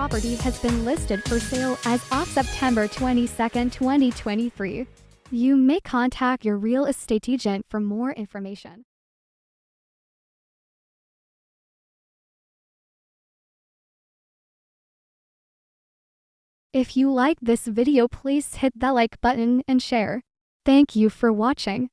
property has been listed for sale as of September 22, 2023. You may contact your real estate agent for more information. If you like this video, please hit the like button and share. Thank you for watching.